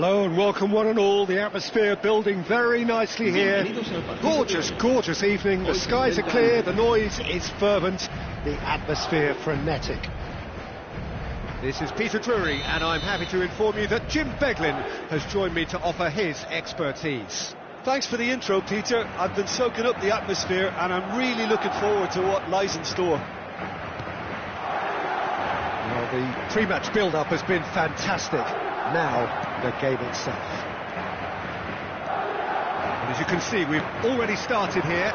Hello and welcome one and all. The atmosphere building very nicely here. Gorgeous, gorgeous evening. The skies are clear, the noise is fervent, the atmosphere frenetic. This is Peter Drury and I'm happy to inform you that Jim Beglin has joined me to offer his expertise. Thanks for the intro, Peter. I've been soaking up the atmosphere and I'm really looking forward to what lies in store. Well, the pre-match build-up has been fantastic. Now, the game itself. And as you can see, we've already started here.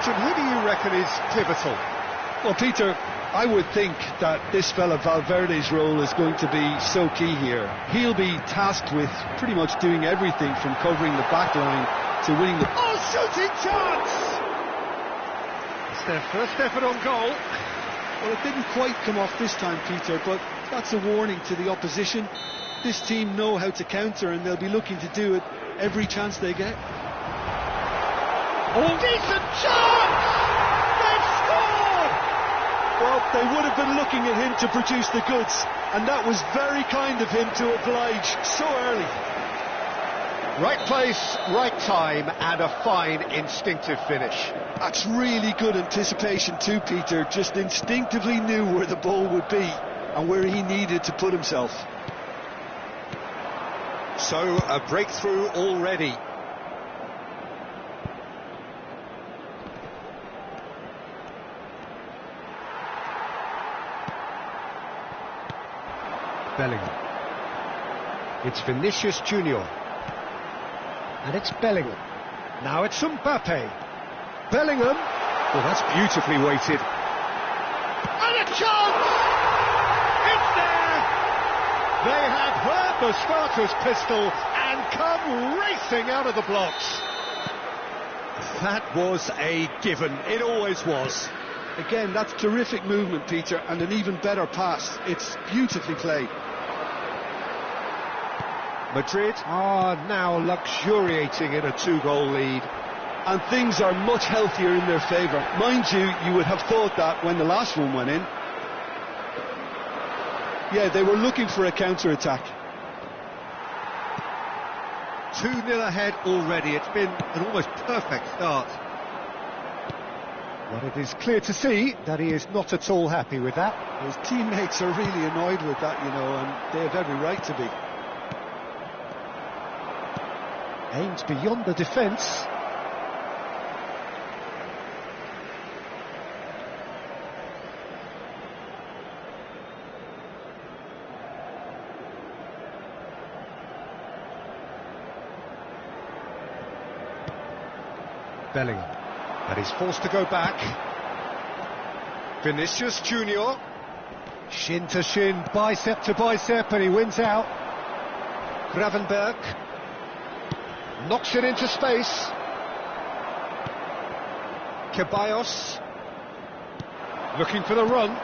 Jim, who do you reckon is pivotal? Well, Peter, I would think that this fella Valverde's role is going to be so key here. He'll be tasked with pretty much doing everything from covering the back line to winning the... Oh, shooting chance! It's their first effort on goal. Well, it didn't quite come off this time, Peter, but that's a warning to the opposition. This team know how to counter and they'll be looking to do it every chance they get. Oh, decent chance! They've scored! Well, they would have been looking at him to produce the goods, and that was very kind of him to oblige so early. Right place, right time, and a fine instinctive finish. That's really good anticipation too, Peter. Just instinctively knew where the ball would be and where he needed to put himself. So, a breakthrough already. Bellingham. It's Vinicius Junior. And it's Bellingham. Now it's Mbappe. Bellingham. Well, that's beautifully weighted. And a chance! It's there! They have heard the starter's pistol and come racing out of the blocks. That was a given. It always was. Again, that's terrific movement, Peter, and an even better pass. It's beautifully played. Madrid are now luxuriating in a 2-goal lead. And things are much healthier in their favour. Mind you, you would have thought that when the last one went in. Yeah, they were looking for a counter-attack. 2-0 ahead already. It's been an almost perfect start. But it is clear to see that he is not at all happy with that. His teammates are really annoyed with that, you know, and they have every right to be. Aims beyond the defence. Bellingham. And he's forced to go back. Vinicius Junior. Shin to shin, bicep to bicep, and he wins out. Gravenberg. Knocks it into space. Ceballos. Looking for the run.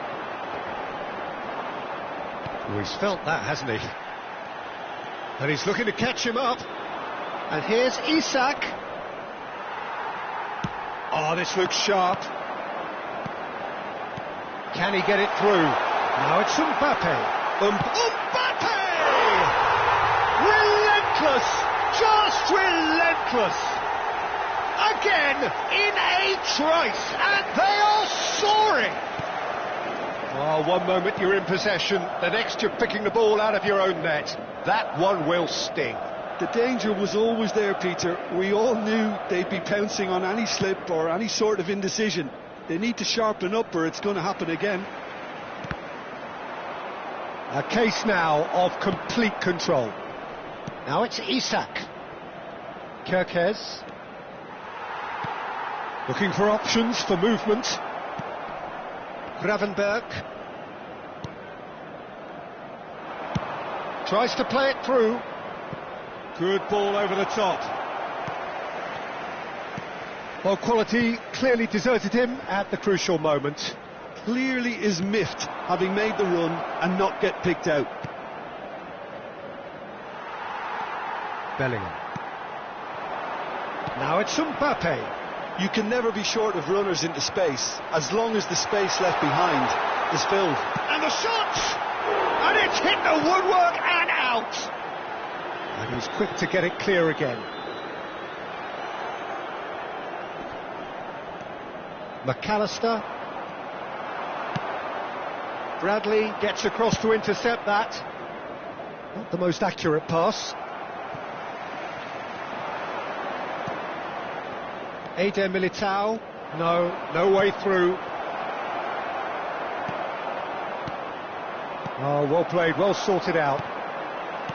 Oh, he's felt that, hasn't he? And he's looking to catch him up. And here's Isak. Oh, this looks sharp. Can he get it through? Now it's Mbappe. Mbappe! Relentless! Just relentless! Again, in a trice, and they are soaring! Oh, one moment you're in possession, the next you're picking the ball out of your own net. That one will sting. The danger was always there, Peter. We all knew they'd be pouncing on any slip or any sort of indecision. They need to sharpen up or it's going to happen again. A case now of complete control. Now it's Isak. Kerkez. Looking for options for movement. Gravenberg. Tries to play it through. Good ball over the top. Well, quality clearly deserted him at the crucial moment. Clearly is miffed, having made the run and not get picked out. Bellingham. Now it's Mbappe. You can never be short of runners into space, as long as the space left behind is filled. And the shot! And it's hit the woodwork and out! out. And he's quick to get it clear again. McAllister. Bradley gets across to intercept that. Not the most accurate pass. Eder Militao. No way through. Oh, well played, well sorted out.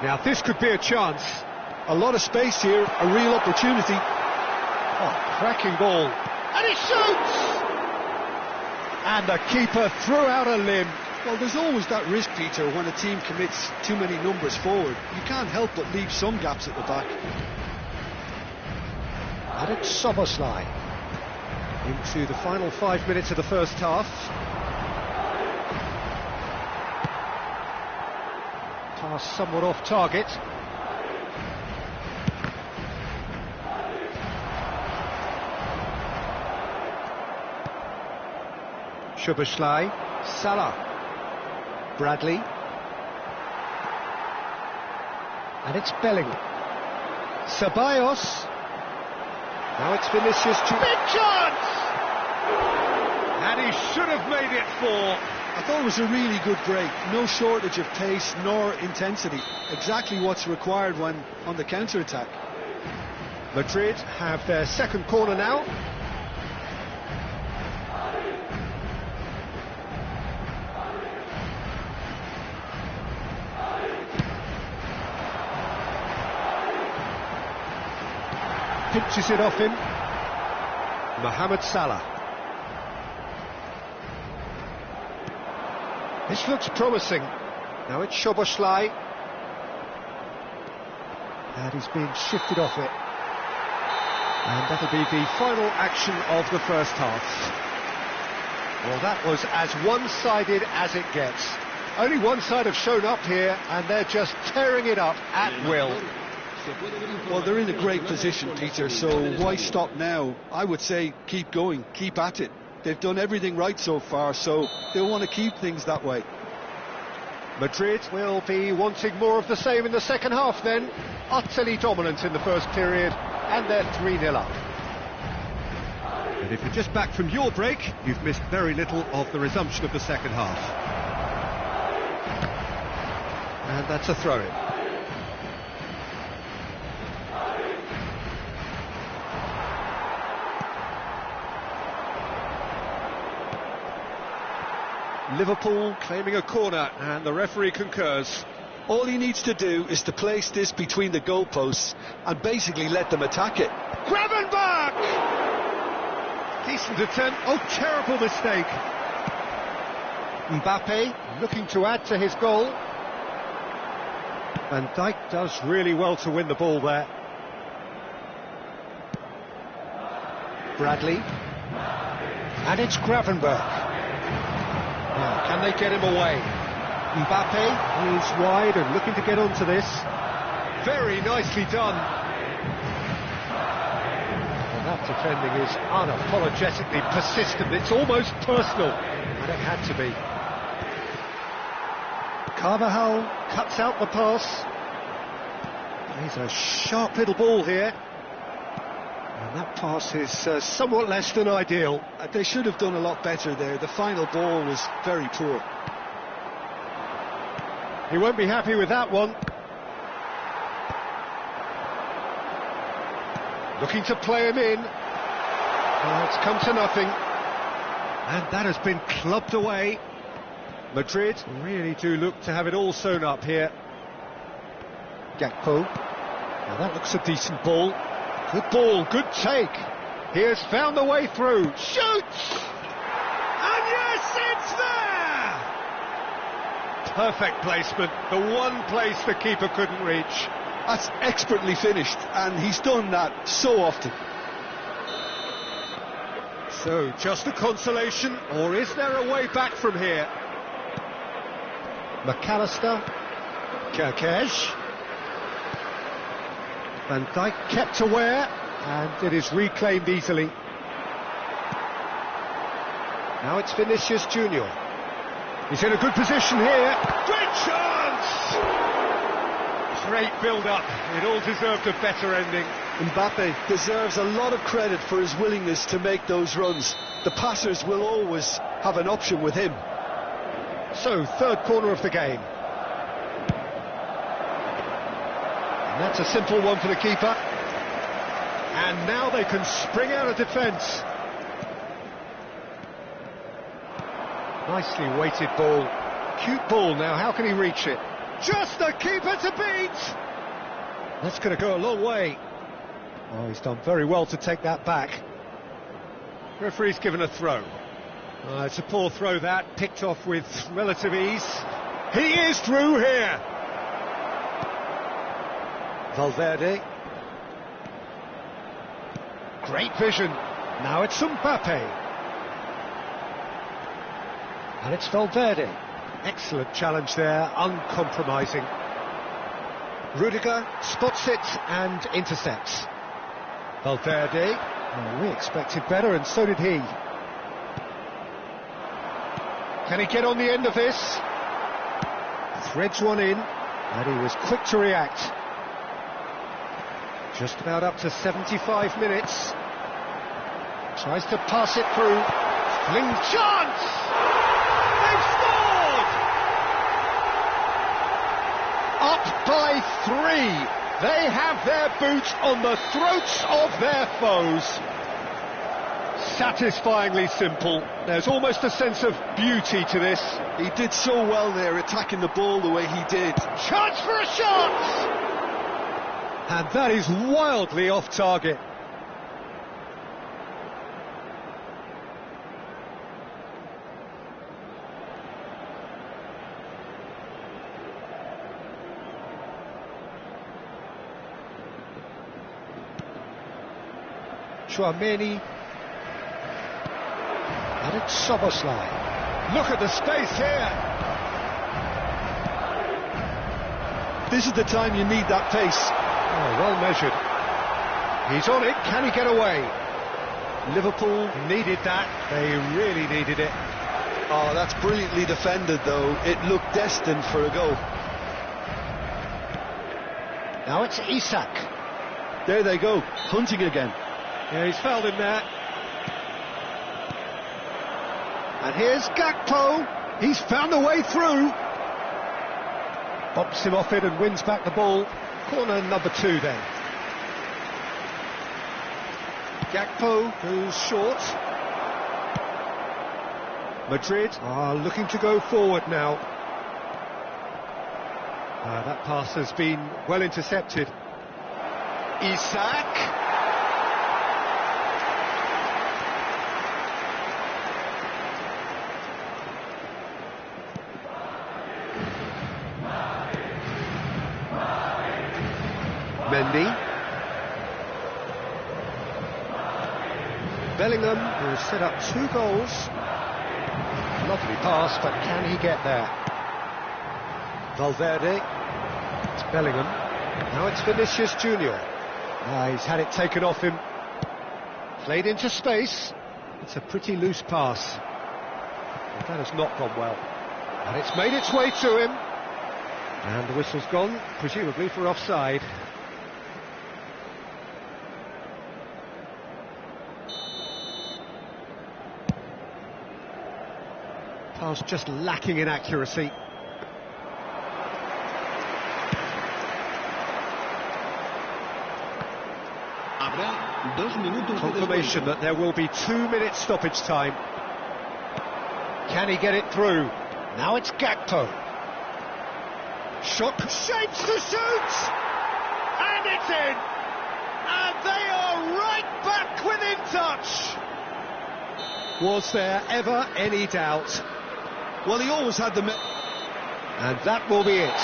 Now this could be a chance. A lot of space here, a real opportunity. Oh, cracking ball. And he shoots! And the keeper threw out a limb. Well, there's always that risk, Peter, when a team commits too many numbers forward. You can't help but leave some gaps at the back. And it's Soboslai. Into the final 5 minutes of the first half. Pass somewhat off target. Szoboszlai, Salah, Bradley, and it's Bellingham. Ceballos. Now it's Vinicius. Big chance! And he should have made it 4. I thought it was a really good break. No shortage of pace nor intensity. Exactly what's required when on the counter-attack. Madrid have their second corner now. Pinches it off him. Mohamed Salah. This looks promising. Now it's Szoboszlai. And he's being shifted off it. And that'll be the final action of the first half. Well, that was as one-sided as it gets. Only one side have shown up here, and they're just tearing it up at will. Well, they're in a great position, Peter, so why stop now? I would say keep going, keep at it. They've done everything right so far, so they'll want to keep things that way. Madrid will be wanting more of the same in the second half then. Utterly dominant in the first period, and they're 3-0 up. And if you're just back from your break, you've missed very little of the resumption of the second half. And that's a throw-in. Liverpool claiming a corner, and the referee concurs. All he needs to do is to place this between the goalposts and basically let them attack it. Gravenberch! Decent attempt. Oh, terrible mistake. Mbappe looking to add to his goal. Van Dijk does really well to win the ball there. Bradley. And it's Gravenberch. Now, can they get him away? Mbappe is wide and looking to get onto this. Very nicely done. Well, that defending is unapologetically persistent. It's almost personal, and it had to be. Carvajal cuts out the pass. He's a sharp little ball here. And that pass is somewhat less than ideal. They should have done a lot better there. The final ball was very poor. He won't be happy with that one. Looking to play him in. Well, it's come to nothing. And that has been clubbed away. Madrid really do look to have it all sewn up here. Gakpo. Now that looks a decent ball. Good ball, good take. He has found the way through. Shoots! And yes, it's there! Perfect placement. The one place the keeper couldn't reach. That's expertly finished, and he's done that so often. So, just a consolation, or is there a way back from here? McAllister. Kerkez. Van Dijk kept aware, and it is reclaimed easily. Now it's Vinicius Junior. He's in a good position here. Great chance! Great build-up. It all deserved a better ending. Mbappe deserves a lot of credit for his willingness to make those runs. The passers will always have an option with him. So, third corner of the game. And that's a simple one for the keeper. And now they can spring out of defence. Nicely weighted ball. Cute ball now, how can he reach it? Just the keeper to beat! That's going to go a long way. Oh, he's done very well to take that back. Referee's given a throw. It's a poor throw that, picked off with relative ease. He is through here! Valverde. Great vision. Now it's Mbappe. And it's Valverde. Excellent challenge there, uncompromising. Rudiger spots it and intercepts. Valverde. Oh, we expected better, and so did he. Can he get on the end of this? Threads one in, and he was quick to react. Just about up to 75 minutes. Tries to pass it through. Fling chance! They've scored! Up by 3. They have their boot on the throats of their foes. Satisfyingly simple. There's almost a sense of beauty to this. He did so well there, attacking the ball the way he did. Chance for a shot! And that is wildly off target. Chouameni. And it's Soboslai. Look at the space here. This is the time you need that pace. Oh, well measured. He's on it. Can he get away? Liverpool needed that. They really needed it. Oh, that's brilliantly defended, though. It looked destined for a goal. Now it's Isak. There they go, hunting again. Yeah, he's fouled him there. And here's Gakpo. He's found a way through. Bumps him off it and wins back the ball. Corner number 2 then. Gakpo goes short. Madrid are looking to go forward now. That pass has been well intercepted. Isak. Mendy. Bellingham, who has set up 2 goals. Lovely pass, but can he get there? Valverde. It's Bellingham. Now it's Vinicius Junior. He's had it taken off him. Played into space. It's a pretty loose pass. But that has not gone well. And it's made its way to him. And the whistle's gone, presumably for offside. Pass just lacking in accuracy. Confirmation that there will be 2-minute stoppage time. Can he get it through? Now it's Gakpo. Shot shapes to shoot! And it's in! And they are right back within touch! Was there ever any doubt? Well, he always had the... And that will be it.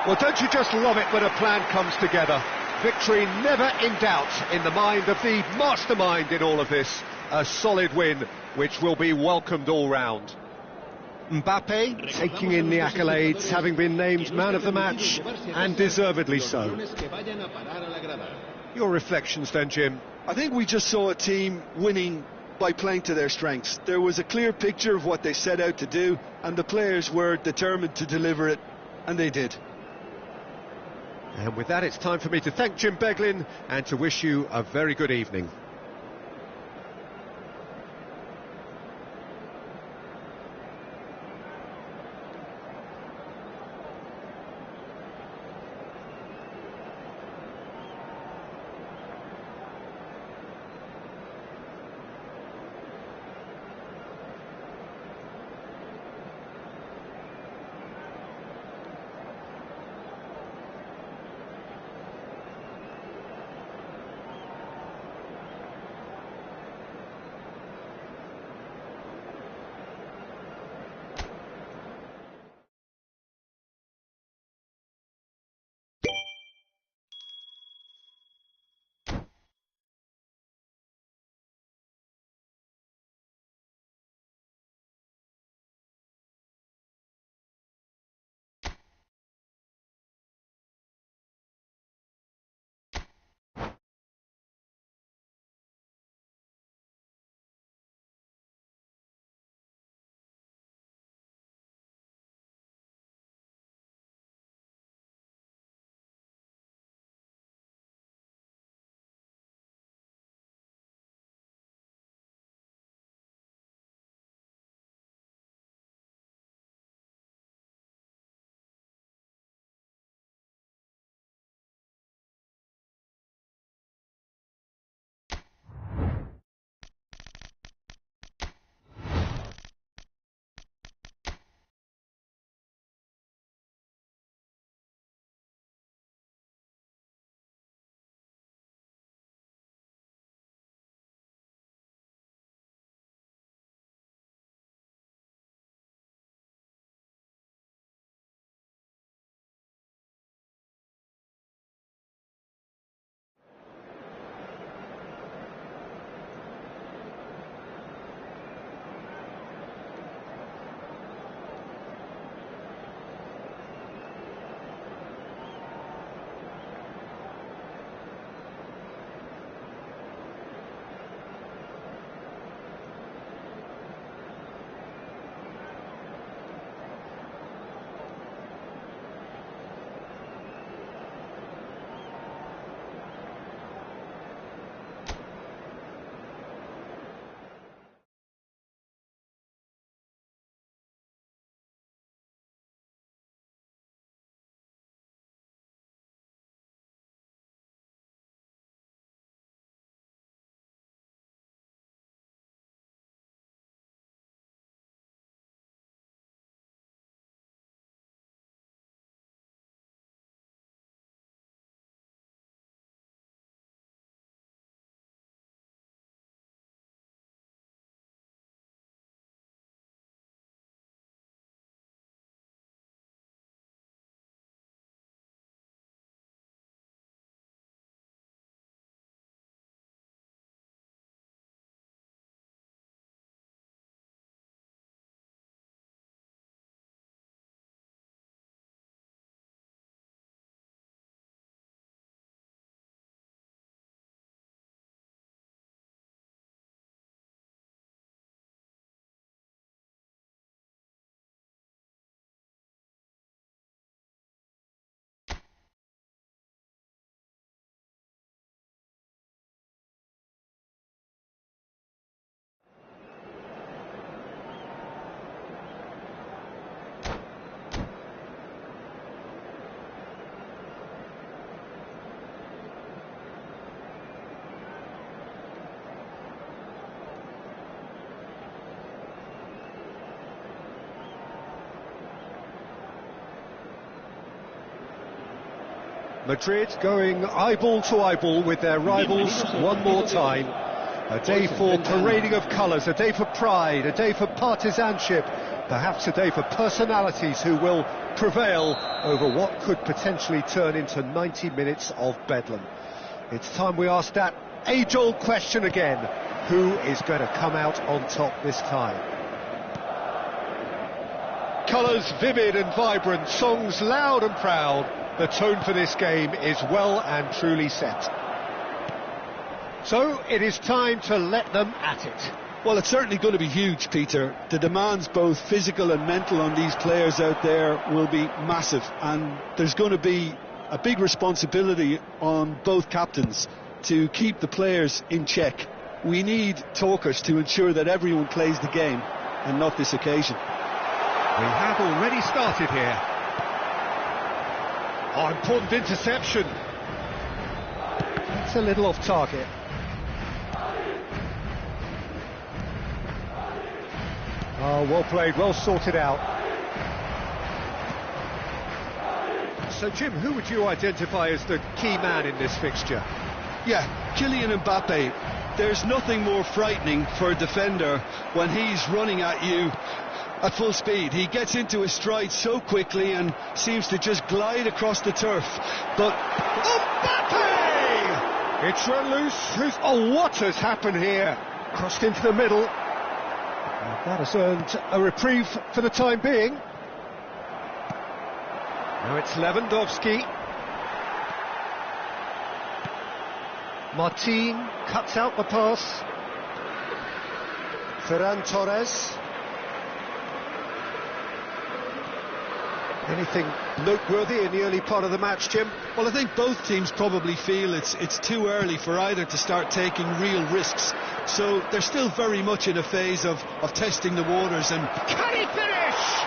Well, don't you just love it when a plan comes together? Victory never in doubt in the mind of the mastermind in all of this. A solid win, which will be welcomed all round. Mbappe taking in the accolades, having been named man of the match, and deservedly so. Your reflections then, Jim? I think we just saw a team winning by playing to their strengths. There was a clear picture of what they set out to do, and the players were determined to deliver it, and they did. And with that, it's time for me to thank Jim Beglin and to wish you a very good evening. Madrid going eyeball to eyeball with their rivals one more time. A day for parading of colours, a day for pride, a day for partisanship, perhaps a day for personalities who will prevail over what could potentially turn into 90 minutes of bedlam. It's time we ask that age-old question again: who is going to come out on top this time? Colours vivid and vibrant, songs loud and proud. The tone for this game is well and truly set. So it is time to let them at it. Well, it's certainly going to be huge, Peter. The demands, both physical and mental, on these players out there will be massive, and there's going to be a big responsibility on both captains to keep the players in check. We need talkers to ensure that everyone plays the game, and not this occasion. We have already started here. Oh, important interception. It's a little off target. Oh, well played, well sorted out. So, Jim, who would you identify as the key man in this fixture? Yeah, Kylian Mbappe. There's nothing more frightening for a defender when he's running at you at full speed. He gets into his stride so quickly and seems to just glide across the turf. But Mbappe! It's run loose. Oh, what has happened here? Crossed into the middle. That has earned a reprieve for the time being. Now it's Lewandowski. Martin cuts out the pass. Ferran Torres. Anything noteworthy in the early part of the match, Jim? Well, I think both teams probably feel it's too early for either to start taking real risks. So they're still very much in a phase of testing the waters. And can he finish?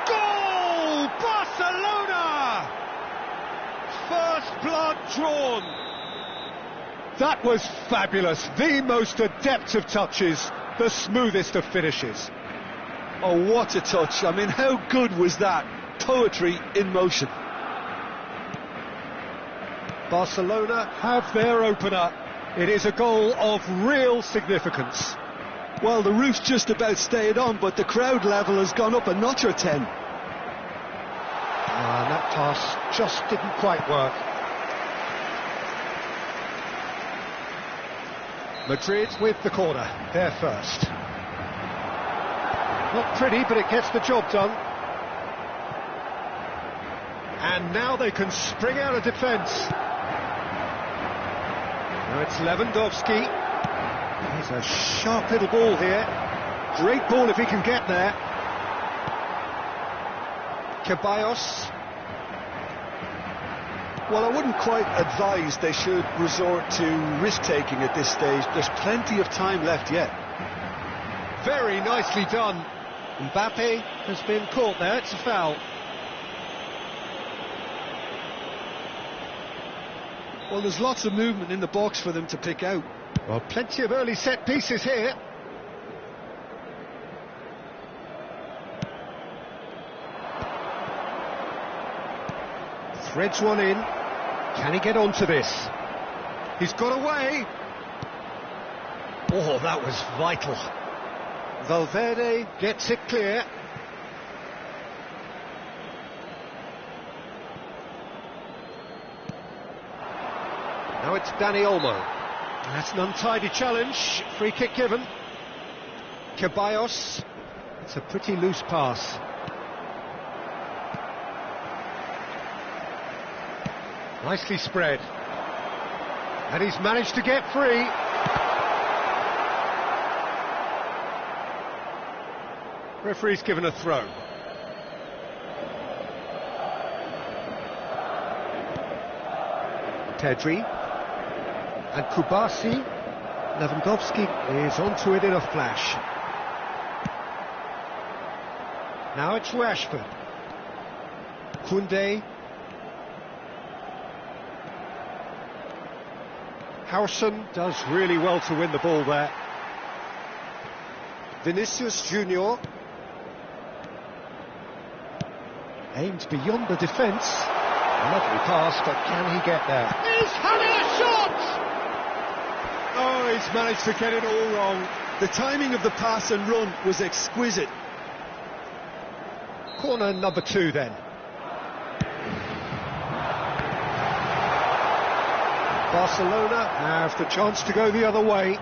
Goal! Barcelona! First blood drawn. That was fabulous. The most adept of touches, the smoothest of finishes. Oh, what a touch. I mean, how good was that? Poetry in motion. Barcelona have their opener. It is a goal of real significance. Well, the roof's just about stayed on, but the crowd level has gone up a notch or 10. And that pass just didn't quite work. Madrid with the corner, they're first. Not pretty, but it gets the job done. And now they can spring out of defence. Now it's Lewandowski. He's a sharp little ball here. Great ball if he can get there. Ceballos. Well, I wouldn't quite advise they should resort to risk-taking at this stage. There's plenty of time left yet. Very nicely done. Mbappe has been caught there. It's a foul. Well, there's lots of movement in the box for them to pick out. Well, plenty of early set pieces here. Threads one in. Can he get onto this? He's got away. Oh, that was vital. Valverde gets it clear. Now it's Dani Olmo. That's an untidy challenge. Free kick given. Ceballos. It's a pretty loose pass. Nicely spread. And he's managed to get free. Referee's given a throw. Pedri. And Kubasi. Lewandowski is onto it in a flash. Now it's Rashford. Koundé. Howson does really well to win the ball there. Vinicius Junior. Aimed beyond the defence. Lovely pass, but can he get there? He's having a shot! Oh, he's managed to get it all wrong. The timing of the pass and run was exquisite. Corner number 2 then. Barcelona have the chance to go the other way.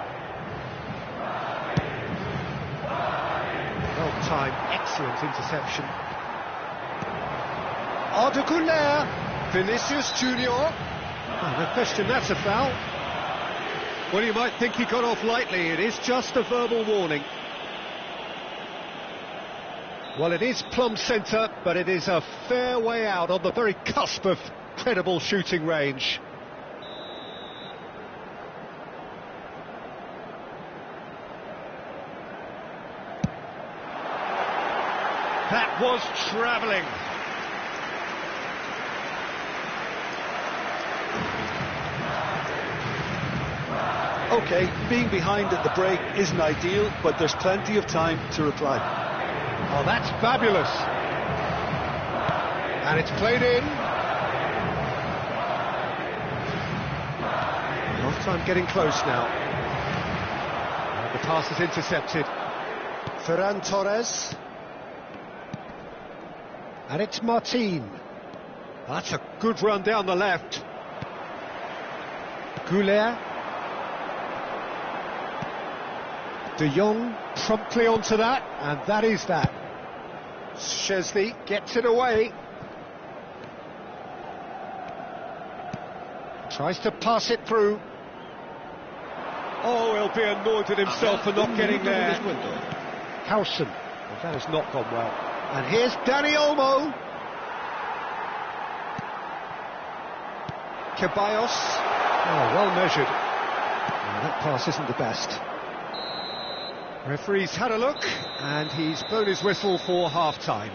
Well timed, excellent interception. Arda Güler, Vinicius Junior. Oh, no question, that's a foul. Well, you might think he got off lightly. It is just a verbal warning. Well, it is plumb centre, but it is a fair way out on the very cusp of incredible shooting range. That was travelling. OK, being behind at the break isn't ideal, but there's plenty of time to reply. Oh, that's fabulous. And it's played in. Half-time getting close now. And the pass is intercepted. Ferran Torres. And it's Martin. That's a good run down the left. Goulet. De Jong promptly onto that, and that is that. Szczesny gets it away. Tries to pass it through. Oh, he'll be annoyed at himself for not getting there. Howson. Well, that has not gone well. And here's Dani Olmo. Ceballos. Oh, well measured. Oh, that pass isn't the best. Referee's had a look, and he's blown his whistle for half-time.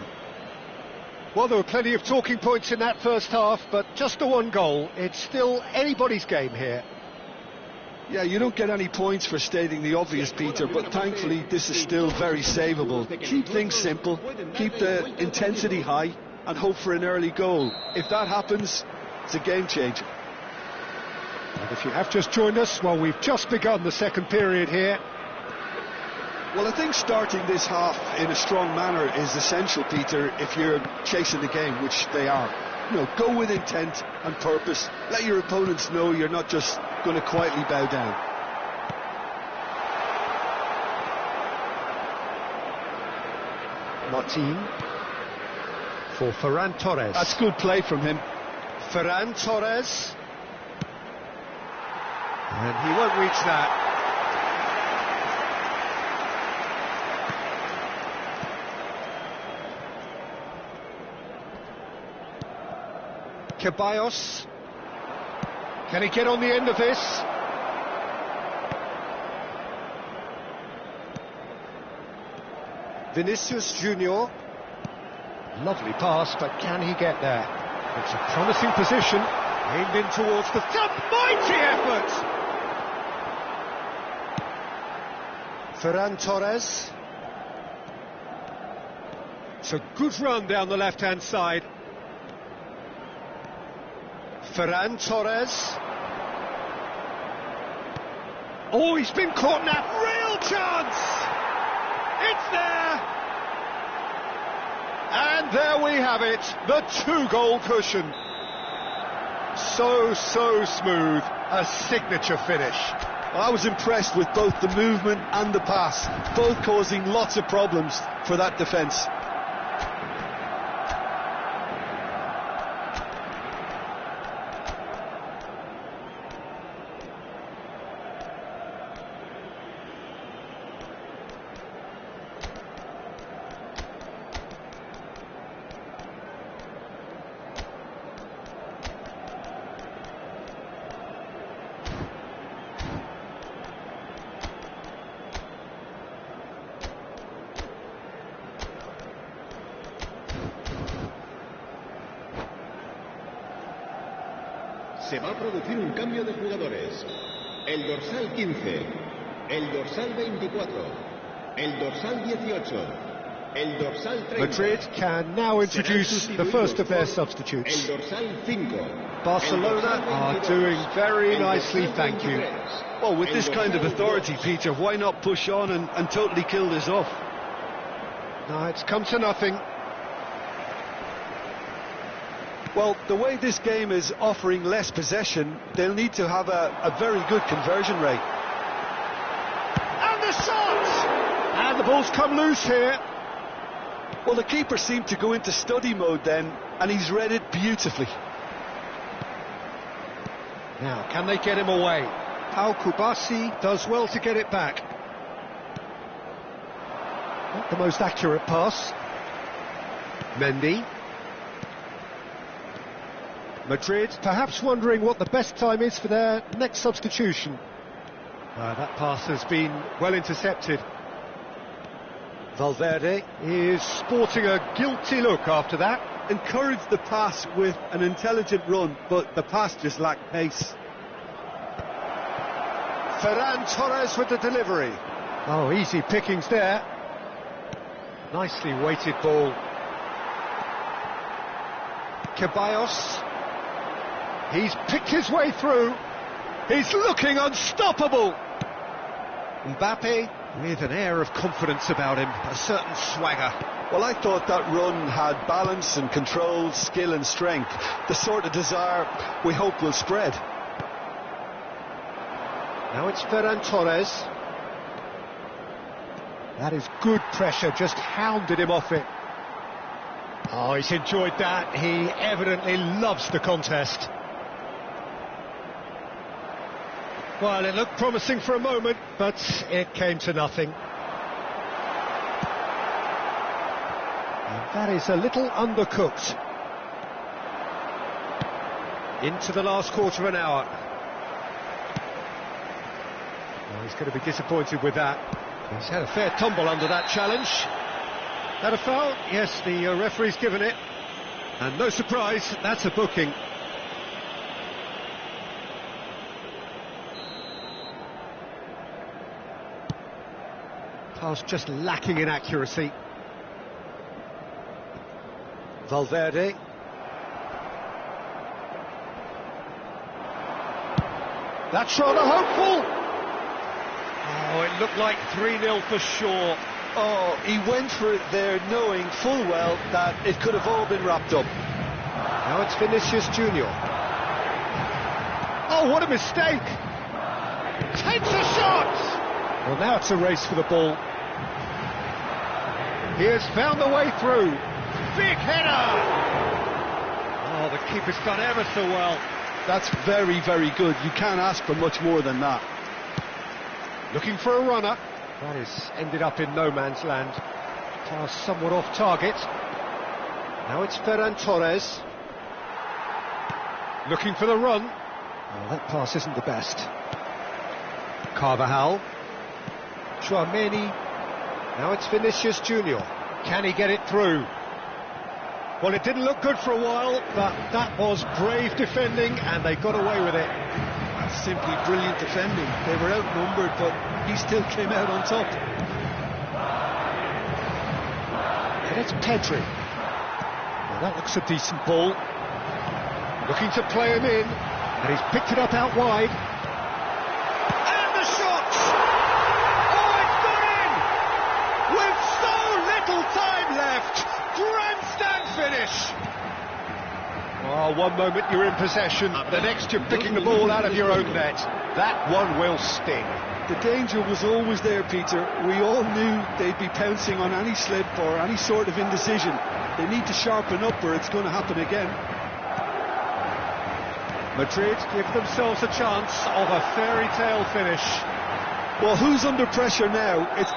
Well, there were plenty of talking points in that first half, but just the one goal. It's still anybody's game here. Yeah, you don't get any points for stating the obvious, Peter, but thankfully this is still very savable. Keep things simple, keep the intensity high, and hope for an early goal. If that happens, it's a game changer. And if you have just joined us, well, we've just begun the second period here. Well, I think starting this half in a strong manner is essential, Peter, if you're chasing the game, which they are. You know, go with intent and purpose. Let your opponents know you're not just going to quietly bow down. Martin for Ferran Torres. That's good play from him. Ferran Torres. And he won't reach that. Ceballos. Can he get on the end of this? Vinicius Junior. Lovely pass, but can he get there? It's a promising position. Aimed in towards the top. Mighty effort! Ferran Torres. It's a good run down the left-hand side. Ferran Torres. Oh, he's been caught now. Real chance! It's there! And there we have it, the two-goal cushion. So smooth, a signature finish. I was impressed with both the movement and the pass, both causing lots of problems for that defence. Se va a producir un cambio de jugadores. El dorsal 15, el dorsal 24, el dorsal 18, el dorsal 30. Madrid can now introduce the first of their substitutes. El dorsal 5. Barcelona are doing very nicely, thank you. Well, with this kind of authority, Peter, why not push on and totally kill this off? No, it's come to nothing. Well, the way this game is offering less possession, they'll need to have a very good conversion rate. And the shot! And the ball's come loose here. Well, the keeper seemed to go into study mode then, and he's read it beautifully. Now, can they get him away? Pau Kubasi does well to get it back. Not the most accurate pass. Mendy. Madrid perhaps wondering what the best time is for their next substitution. That pass has been well intercepted. Valverde is sporting a guilty look after that. Encouraged the pass with an intelligent run, but the pass just lacked pace. Ferran Torres with the delivery. Oh, easy pickings there. Nicely weighted ball. Ceballos. He's picked his way through. He's looking unstoppable. Mbappe with an air of confidence about him, a certain swagger. Well, I thought that run had balance and control, skill and strength. The sort of desire we hope will spread. Now it's Ferran Torres. That is good pressure, just hounded him off it. Oh, he's enjoyed that. He evidently loves the contest. Well, it looked promising for a moment, but it came to nothing. And that is a little undercooked. Into the last quarter of an hour. Well, he's going to be disappointed with that. He's had a fair tumble under that challenge. That a foul? Yes, the referee's given it. And no surprise, that's a booking. Pass just lacking in accuracy. Valverde. That's rather hopeful. Oh, it looked like 3-0 for sure. Oh, he went for it there knowing full well that it could have all been wrapped up. Now it's Vinicius Junior. Oh, what a mistake! Takes a shot! Well, now it's a race for the ball. He has found the way through. Big header! Oh, the keeper's done ever so well. That's very, very good. You can't ask for much more than that. Looking for a runner. That has ended up in no man's land. Pass somewhat off target. Now it's Ferran Torres. Looking for the run. Oh, that pass isn't the best. Carvajal. Chouameni. Now it's Vinicius Junior. Can he get it through? Well, it didn't look good for a while, but that was brave defending, and they got away with it. That's simply brilliant defending. They were outnumbered, but he still came out on top. And it's Pedri. Well, that looks a decent ball. Looking to play him in, and he's picked it up out wide. And the shot! Oh, it's gone in! With so little time left! Grandstand finish! Oh, one moment you're in possession, the next you're picking the ball out of your own net. That one will sting. The danger was always there, Peter. We all knew they'd be pouncing on any slip or any sort of indecision. They need to sharpen up or it's going to happen again. Madrid give themselves a chance of a fairy tale finish. Well, who's under pressure now? It's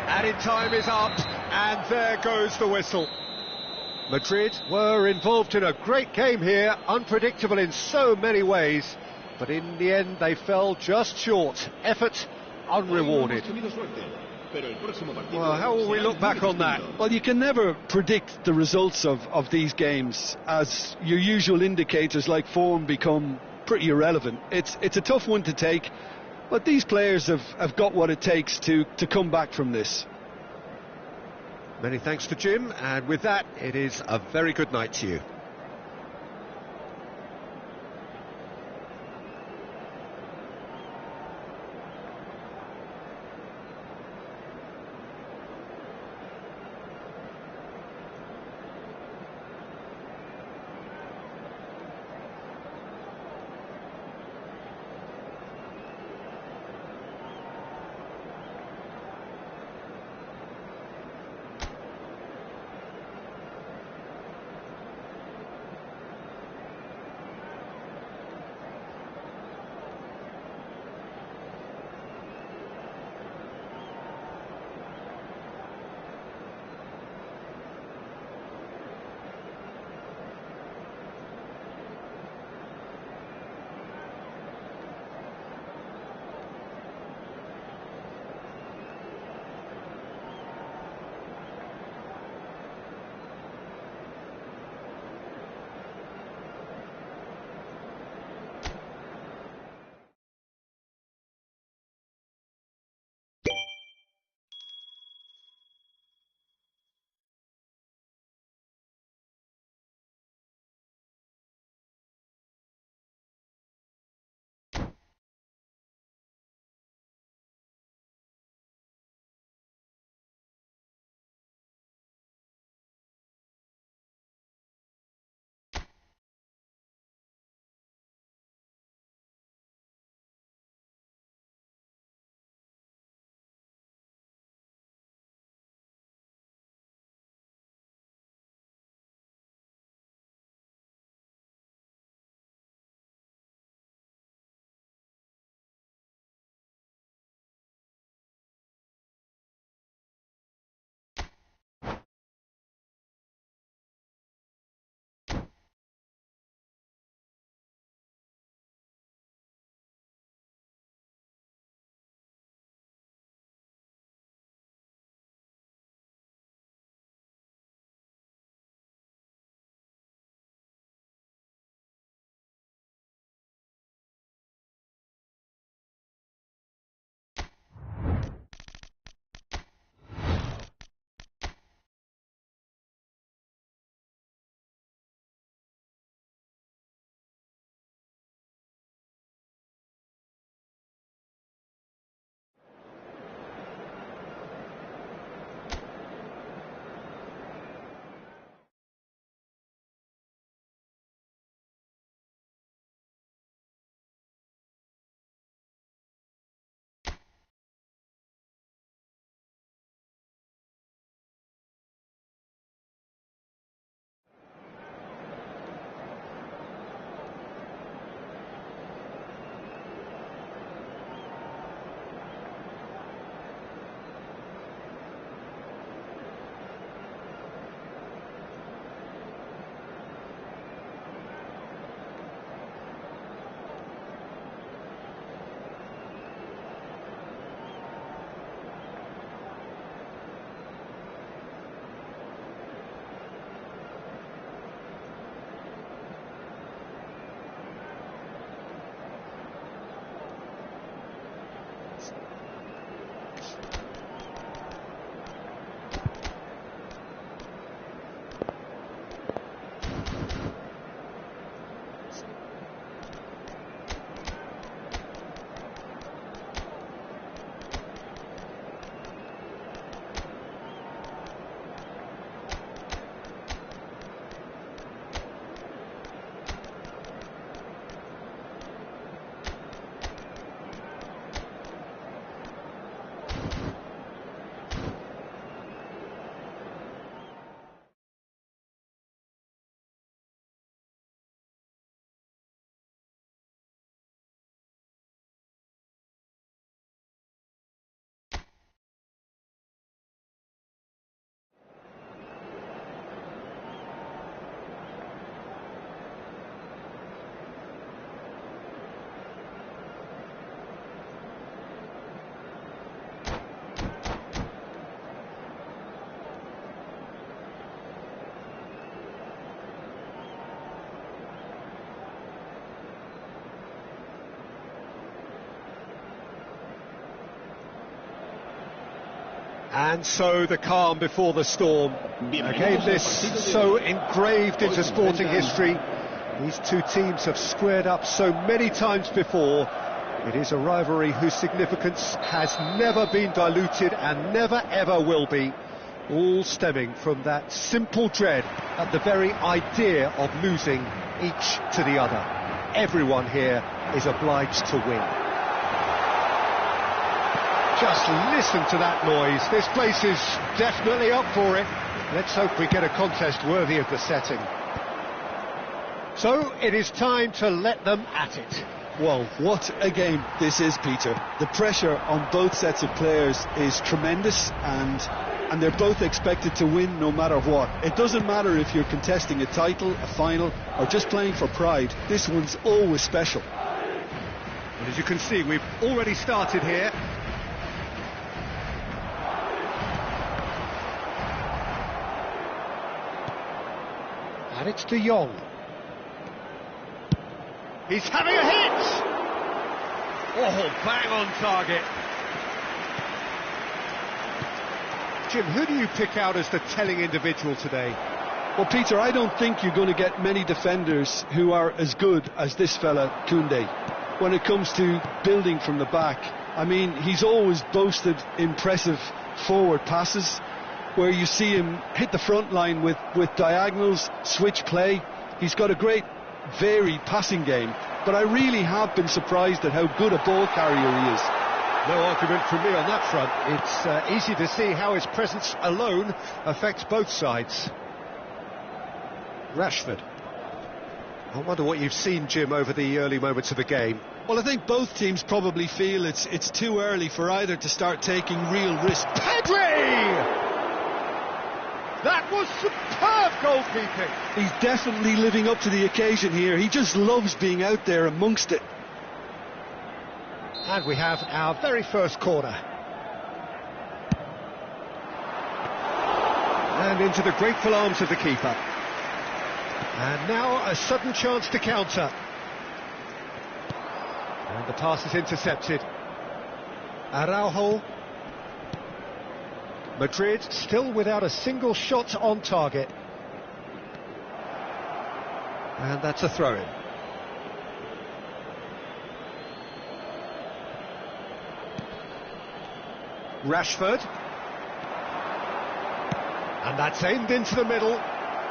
added time is up, and there goes the whistle. Madrid were involved in a great game here, unpredictable in so many ways, but in the end they fell just short. Effort unrewarded. Well, how will we look back on that? Well, you can never predict the results of these games, as your usual indicators like form become pretty irrelevant. It's a tough one to take, but these players have got what it takes to come back from this. Many thanks to Jim, and with that, it is a very good night to you. And so the calm before the storm. Again, this so engraved into sporting history. These two teams have squared up so many times before. It is a rivalry whose significance has never been diluted and never ever will be. All stemming from that simple dread at the very idea of losing each to the other. Everyone here is obliged to win. Just listen to that noise. This place is definitely up for it. Let's hope we get a contest worthy of the setting. So it is time to let them at it. Well, what a game this is, Peter. The pressure on both sets of players is tremendous, and they're both expected to win no matter what. It doesn't matter if you're contesting a title, a final, or just playing for pride. This one's always special. And as you can see, we've already started here. And it's De Jong. He's having a hit! Oh, bang on target. Jim, who do you pick out as the telling individual today? Well, Peter, I don't think you're going to get many defenders who are as good as this fella, Koundé. When it comes to building from the back, I mean, he's always boasted impressive forward passes, where you see him hit the front line with diagonals, switch play. He's got a great varied passing game, but I really have been surprised at how good a ball carrier he is. No argument from me on that front. It's easy to see how his presence alone affects both sides. Rashford. I wonder what you've seen, Jim, over the early moments of the game. Well, I think both teams probably feel it's too early for either to start taking real risks. Pedri! That was superb goalkeeping. He's definitely living up to the occasion here. He just loves being out there amongst it. And we have our very first corner. And into the grateful arms of the keeper. And now a sudden chance to counter. And the pass is intercepted. Araujo. Madrid still without a single shot on target. And that's a throw-in. Rashford. And that's aimed into the middle.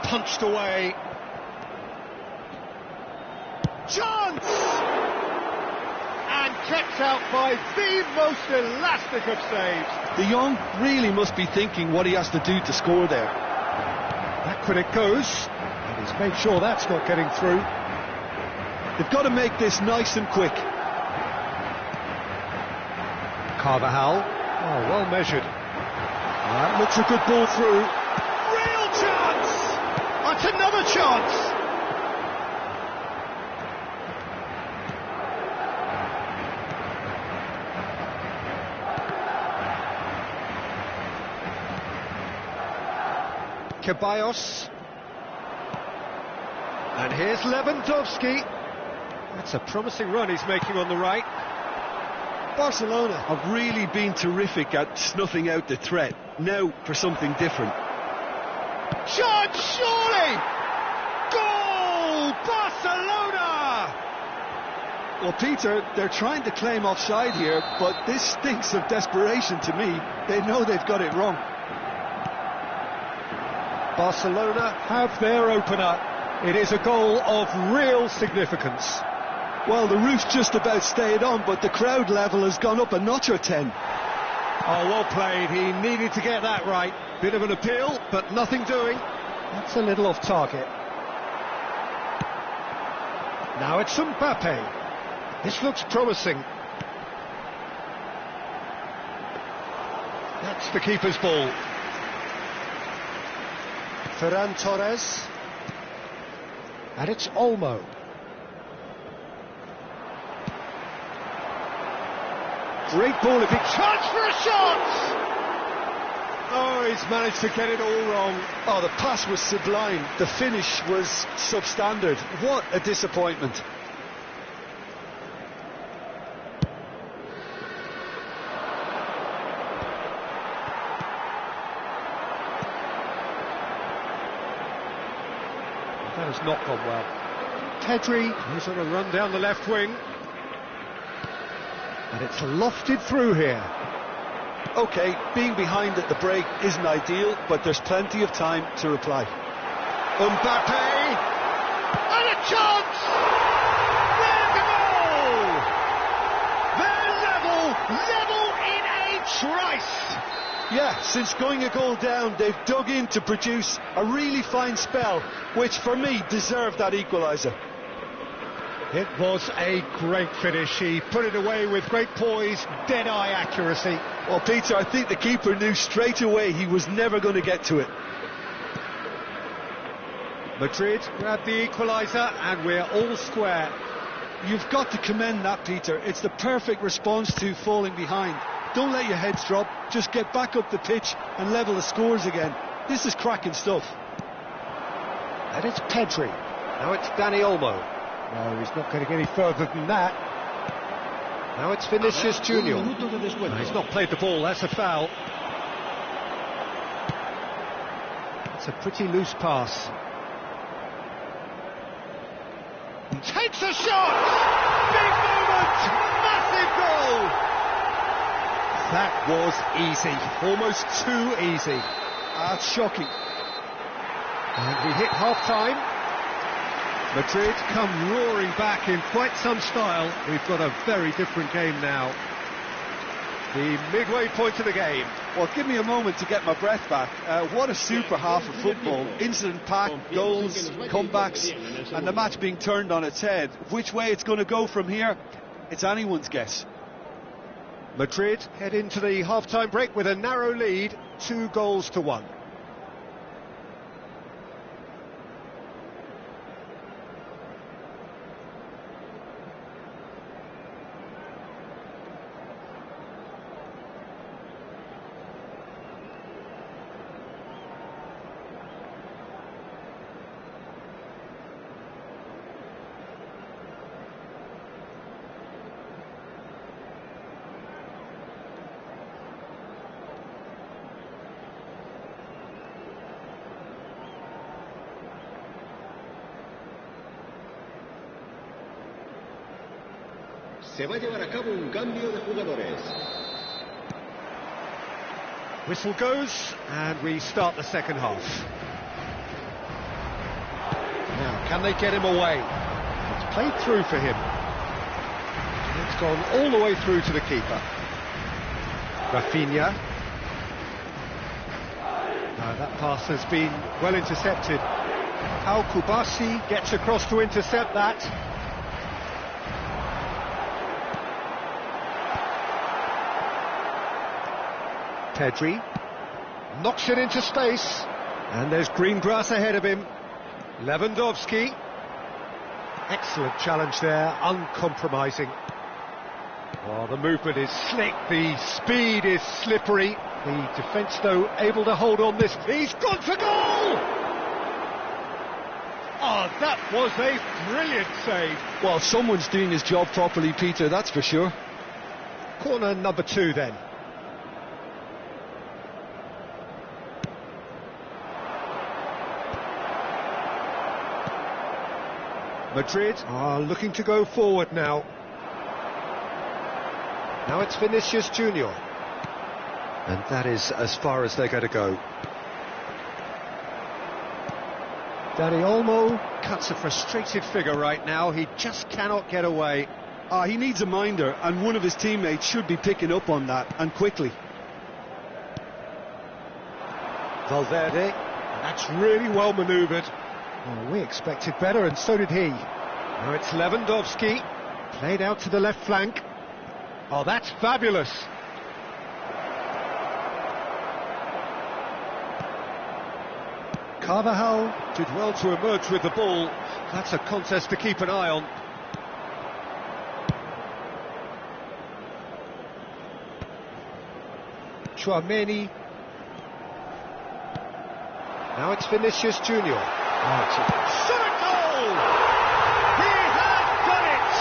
Punched away. Chance! And kept out by the most elastic of saves. De Jong really must be thinking what he has to do to score there. Back when it goes, and he's made sure that's not getting through. They've got to make this nice and quick. Carvajal, oh, well measured. That looks a good ball through. Real chance! That's another chance! Ceballos. And here's Lewandowski. That's a promising run he's making on the right. Barcelona have really been terrific at snuffing out the threat. Now for something different. Shot, surely! Goal! Barcelona! Well, Peter, they're trying to claim offside here, but this stinks of desperation to me. They know they've got it wrong. Barcelona have their opener. It is a goal of real significance. Well, the roof's just about stayed on, but the crowd level has gone up a notch or 10. Oh, well played. He needed to get that right. Bit of an appeal, but nothing doing. That's a little off target. Now it's Mbappe. This looks promising. That's the keeper's ball. Ferran Torres. And it's Olmo. Great ball, a big chance for a shot! Oh, he's managed to get it all wrong. Oh, the pass was sublime. The finish was substandard. What a disappointment. That has not gone well. Pedri, he's on a run down the left wing. And it's lofted through here. OK, being behind at the break isn't ideal, but there's plenty of time to reply. Mbappe! And a chance! There's a goal! They're level in a trice! Yeah, since going a goal down, they've dug in to produce a really fine spell, which for me deserved that equaliser. It was a great finish. He put it away with great poise, dead-eye accuracy. Well, Peter, I think the keeper knew straight away he was never going to get to it. Madrid grabbed the equaliser and we're all square. You've got to commend that, Peter. It's the perfect response to falling behind. Don't let your heads drop, just get back up the pitch and level the scores again. This is cracking stuff. And it's Pedri. Now it's Dani Olmo. No, he's not going to get any further than that. Now it's Vinicius Junior. No, he's not played the ball, that's a foul. It's a pretty loose pass. He takes a shot! Big moment! Massive goal! That was easy, almost too easy. That's shocking. And we hit half-time. Madrid come roaring back in quite some style. We've got a very different game now. The midway point of the game. Well, give me a moment to get my breath back. What a super half of football. Incident-packed, goals, comebacks, and the match being turned on its head. Which way it's going to go from here, it's anyone's guess. Madrid head into the half-time break with a narrow lead, 2-1. Se va a llevar a cabo un cambio de jugadores. Whistle goes, and we start the second half. Now, can they get him away? It's played through for him. It's gone all the way through to the keeper. Rafinha. That pass has been well intercepted. Al Kubasi gets across to intercept that. Pedri knocks it into space, and there's green grass ahead of him. Lewandowski, excellent challenge there, uncompromising. Oh, the movement is slick, the speed is slippery. The defence, though, able to hold on this. He's gone for goal! Oh, that was a brilliant save. Well, someone's doing his job properly, Peter, that's for sure. Corner number 2 then. Madrid are looking to go forward now. Now it's Vinicius Junior. And that is as far as they're going to go. Dani Olmo cuts a frustrated figure right now. He just cannot get away. He needs a minder, and one of his teammates should be picking up on that, and quickly. Valverde, that's really well manoeuvred. Oh, we expected better, and so did he. Now it's Lewandowski, played out to the left flank. Oh, that's fabulous. Carvajal did well to emerge with the ball. That's a contest to keep an eye on. Chouameni. Now it's Vinicius Junior. Oh, it's a shot goal! He has done it!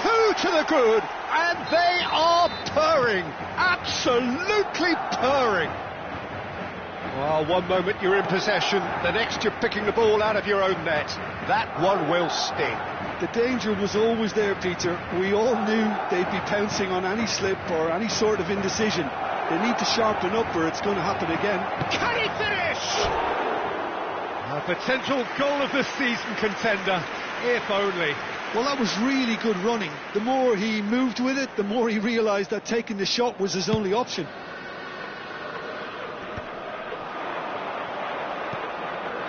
Two to the good, and they are purring, absolutely purring. Oh, one moment you're in possession, the next you're picking the ball out of your own net. That one will sting. The danger was always there, Peter. We all knew they'd be pouncing on any slip or any sort of indecision. They need to sharpen up or it's going to happen again. Can he finish? A potential goal of the season contender, if only. Well, that was really good running. The more he moved with it, the more he realised that taking the shot was his only option.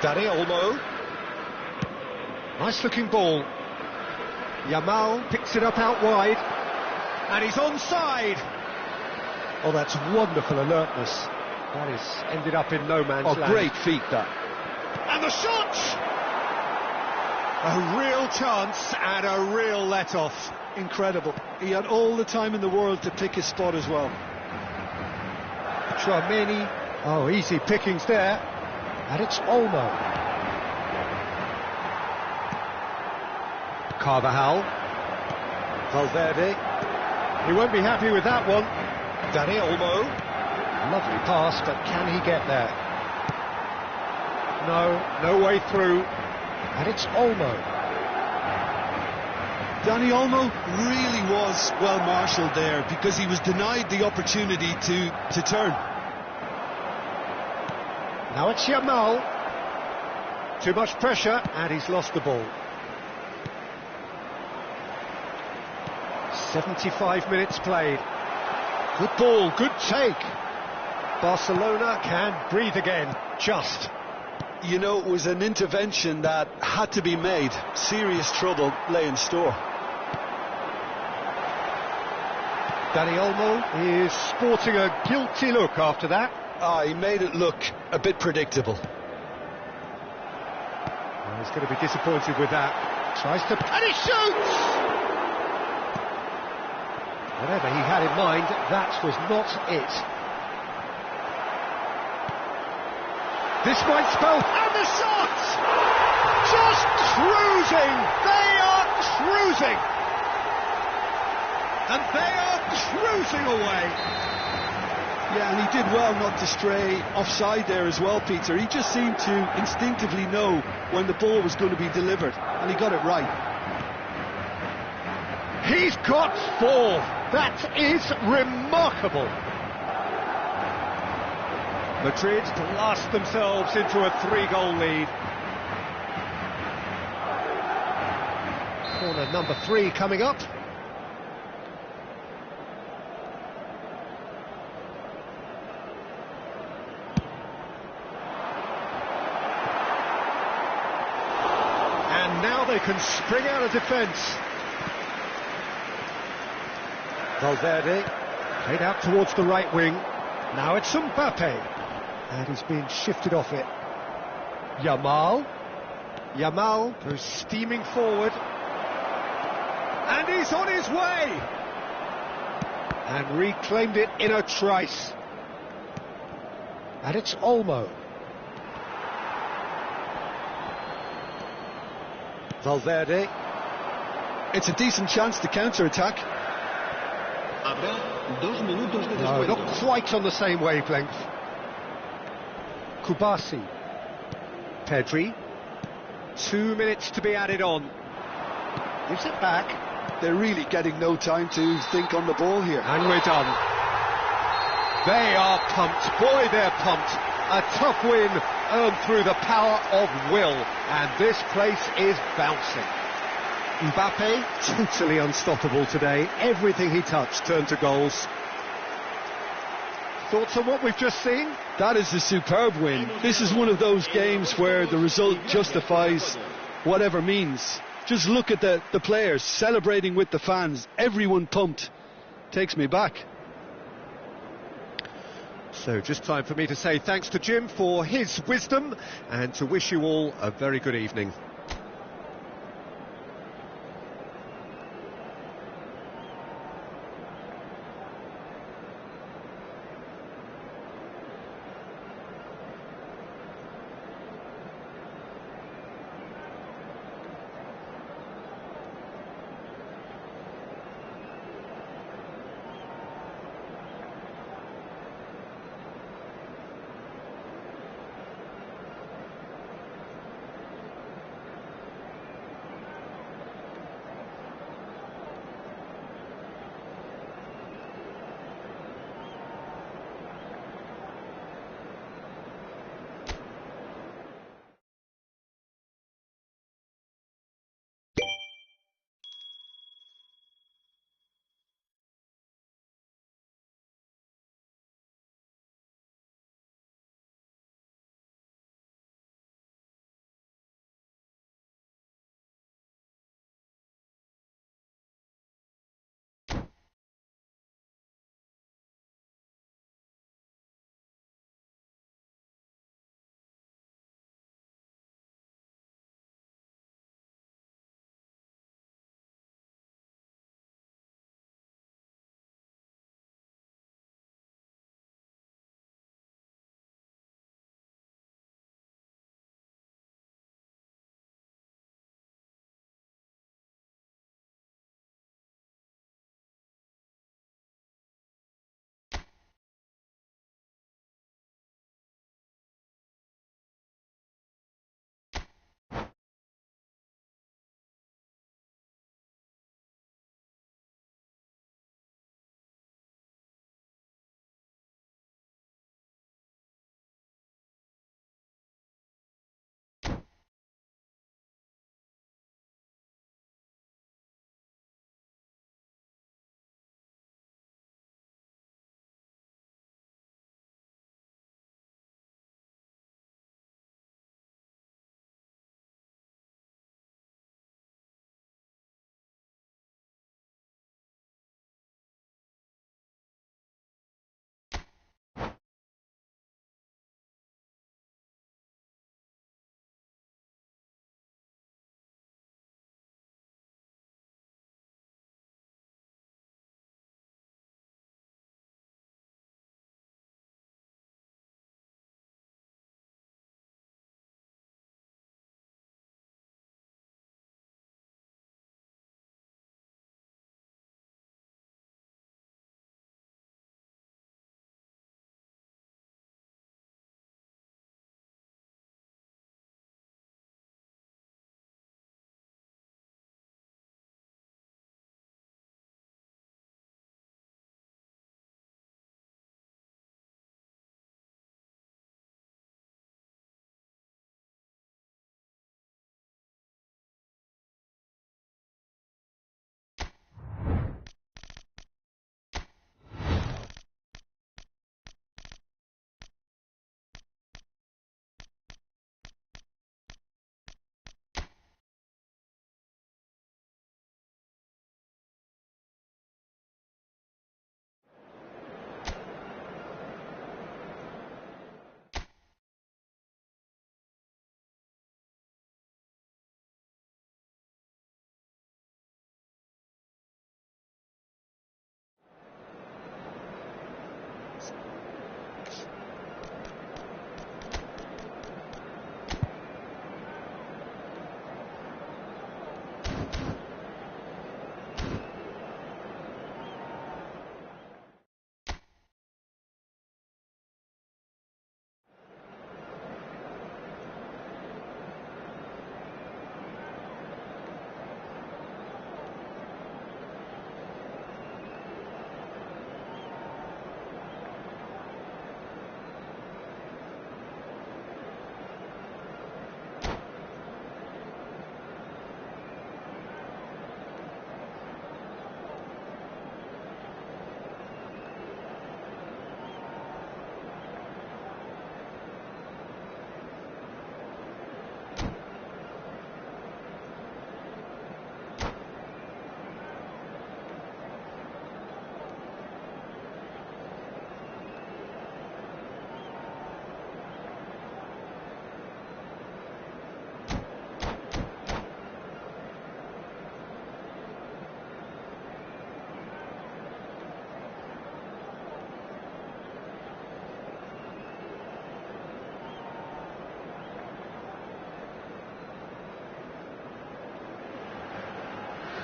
Dani Olmo. Nice looking ball. Yamal picks it up out wide. And he's onside. Oh, that's wonderful alertness. That is ended up in no man's land. Great feat, that. And the shot! A real chance and a real let-off. Incredible. He had all the time in the world to pick his spot as well. Tchouaméni. Oh, easy pickings there. And it's Olmo. Carvajal. Valverde. He won't be happy with that one. Dani Olmo. Lovely pass, but can he get there? No way through. And it's Olmo. Dani Olmo really was well marshalled there because he was denied the opportunity to turn. Now it's Yamal. Too much pressure, and he's lost the ball. 75 minutes played. Good ball, good take. Barcelona can breathe again, just. You know, it was an intervention that had to be made. Serious trouble lay in store. Dani Olmo is sporting a guilty look after that. He made it look a bit predictable. Well, he's going to be disappointed with that. Tries to... and he shoots! Whatever he had in mind, that was not it. This might spell... and the shot! Just cruising! They are cruising! And they are cruising away! Yeah, and he did well not to stray offside there as well, Peter. He just seemed to instinctively know when the ball was going to be delivered, and he got it right. He's got 4! That is remarkable! Madrid blast themselves into a 3-goal lead. Corner number 3 coming up. And now they can spring out of defence. Valverde played out towards the right wing. Now it's Mbappe. And he's being shifted off it. Yamal goes steaming forward. And he's on his way! And reclaimed it in a trice. And it's Olmo. Valverde. It's a decent chance to counter-attack. No, not quite on the same wavelength. Kubasi. Pedri. 2 minutes to be added on. Gives it back. They're really getting no time to think on the ball here. And we're done. They are pumped. Boy, they're pumped. A tough win earned through the power of will. And this place is bouncing. Mbappe, totally unstoppable today. Everything he touched turned to goals. Thoughts on what we've just seen? That is a superb win. This is one of those games where the result justifies whatever means. Just look at the players celebrating with the fans. Everyone pumped. Takes me back. So just time for me to say thanks to Jim for his wisdom and to wish you all a very good evening.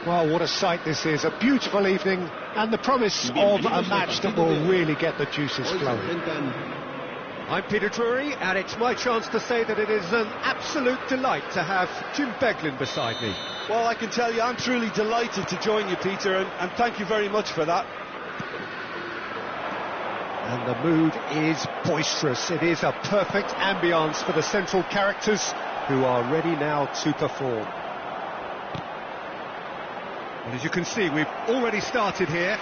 Well, what a sight this is. A beautiful evening and the promise of a match that will really get the juices flowing. I'm Peter Drury, and it's my chance to say that it is an absolute delight to have Jim Beglin beside me. Well, I can tell you I'm truly delighted to join you, Peter, and thank you very much for that. And the mood is boisterous. It is a perfect ambience for the central characters who are ready now to perform. And as you can see, we've already started here.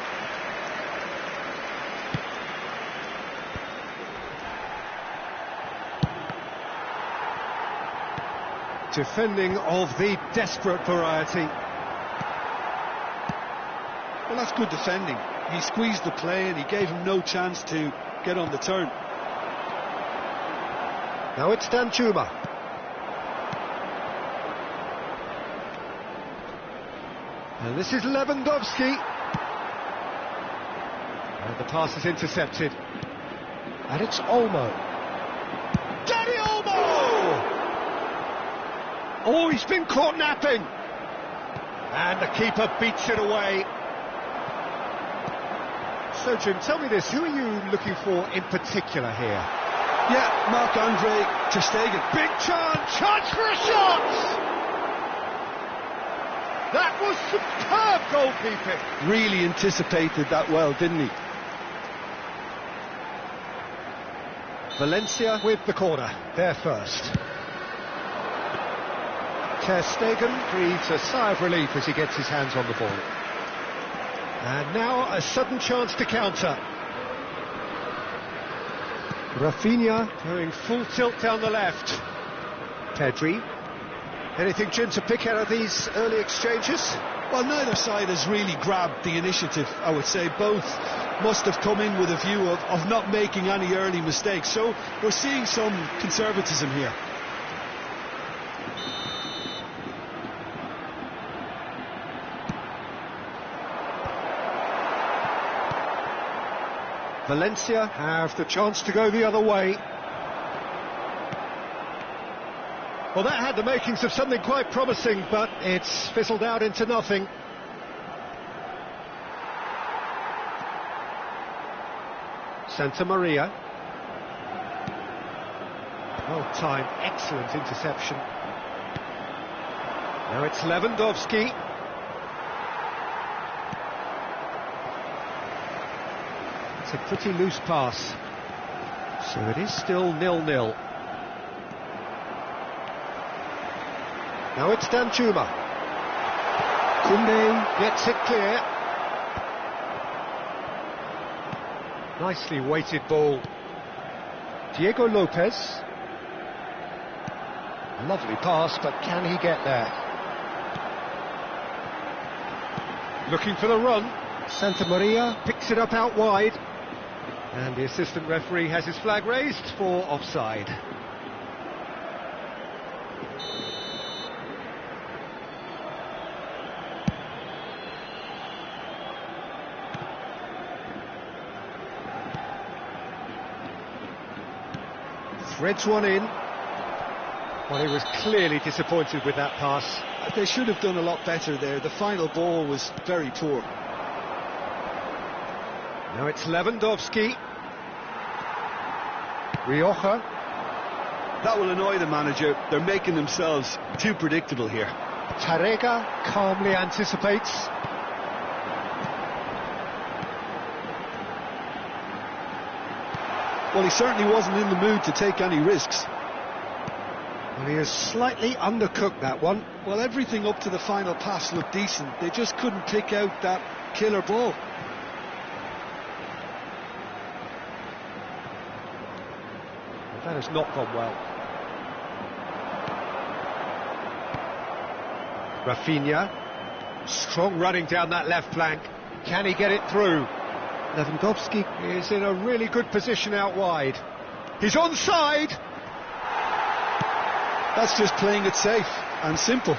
Defending of the desperate variety. Well, that's good defending. He squeezed the play and he gave him no chance to get on the turn. Now it's Danjuma. And this is Lewandowski. And the pass is intercepted. And it's Olmo. Danny Olmo! Oh, he's been caught napping. And the keeper beats it away. So, Jim, tell me this, who are you looking for in particular here? Yeah, marckender257's. Big chance for a shot! That was superb goalkeeping. Really anticipated that well, didn't he? Valencia with the corner, there first. Ter Stegen breathes a sigh of relief as he gets his hands on the ball. And now a sudden chance to counter. Rafinha going full tilt down the left. Pedri. Anything, Jim, to pick out of these early exchanges? Well, neither side has really grabbed the initiative, I would say. Both must have come in with a view of not making any early mistakes. So we're seeing some conservatism here. Valencia have the chance to go the other way. Well, that had the makings of something quite promising, but it's fizzled out into nothing. Santa Maria. Well timed, excellent interception. Now it's Lewandowski. It's a pretty loose pass. So it is still 0-0. Now it's Danjuma. Koundé gets it clear. Nicely weighted ball. Diego Lopez. Lovely pass, but can he get there? Looking for the run. Santa Maria picks it up out wide. And the assistant referee has his flag raised for offside. Threads one in. Well, he was clearly disappointed with that pass. They should have done a lot better there. The final ball was very poor. Now it's Lewandowski. Rioja. That will annoy the manager. They're making themselves too predictable here. Tarrega calmly anticipates. Well, he certainly wasn't in the mood to take any risks. Well, he has slightly undercooked that one. Well, everything up to the final pass looked decent. They just couldn't pick out that killer ball. That has not gone well. Rafinha. Strong running down that left flank. Can he get it through? Lewandowski is in a really good position out wide. He's onside! That's just playing it safe and simple.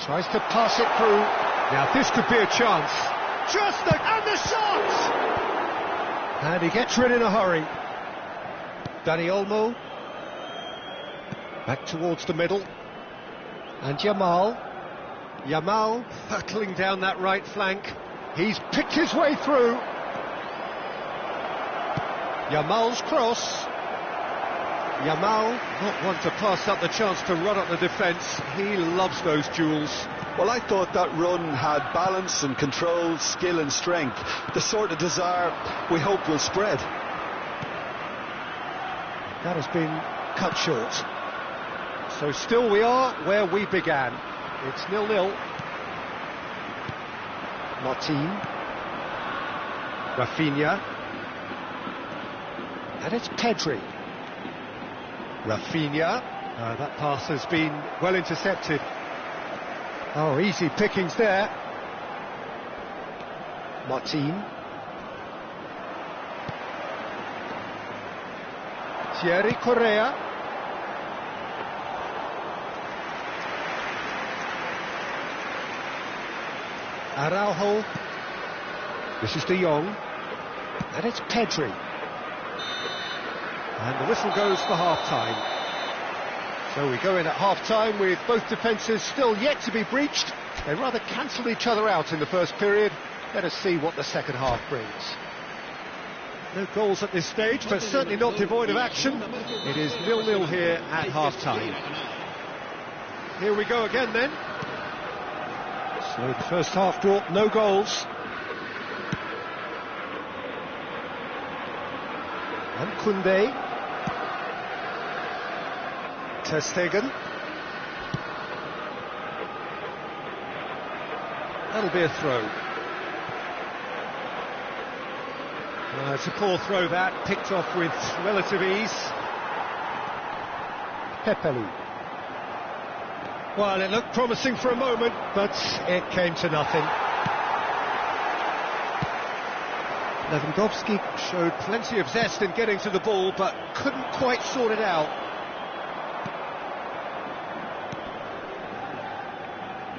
Tries to pass it through. Now this could be a chance. And the shot! And he gets rid in a hurry. Dani Olmo. Back towards the middle. And Yamal hurtling down that right flank. He's picked his way through. Yamal's cross. Yamal, not one to pass up the chance to run up the defence. He loves those duels. Well, I thought that run had balance and control, skill and strength. The sort of desire we hope will spread. That has been cut short. So still we are where we began. It's 0-0. Martin. Rafinha. And it's Pedri. Rafinha. That pass has been well intercepted. Oh, easy pickings there. Martin. Thierry Correa. Araujo. This is De Jong. And it's Pedri. And the whistle goes for half-time. So we go in at half-time with both defences still yet to be breached. They rather cancelled each other out in the first period. Let us see what the second half brings. No goals at this stage, but certainly not devoid of action. It is 0-0 here at half-time. Here we go again then. So the first half brought no goals. And Koundé. Ter Stegen. That'll be a throw. It's a poor throw that, picked off with relative ease. Pepelu. Well, it looked promising for a moment, but it came to nothing. Lewandowski showed plenty of zest in getting to the ball, but couldn't quite sort it out.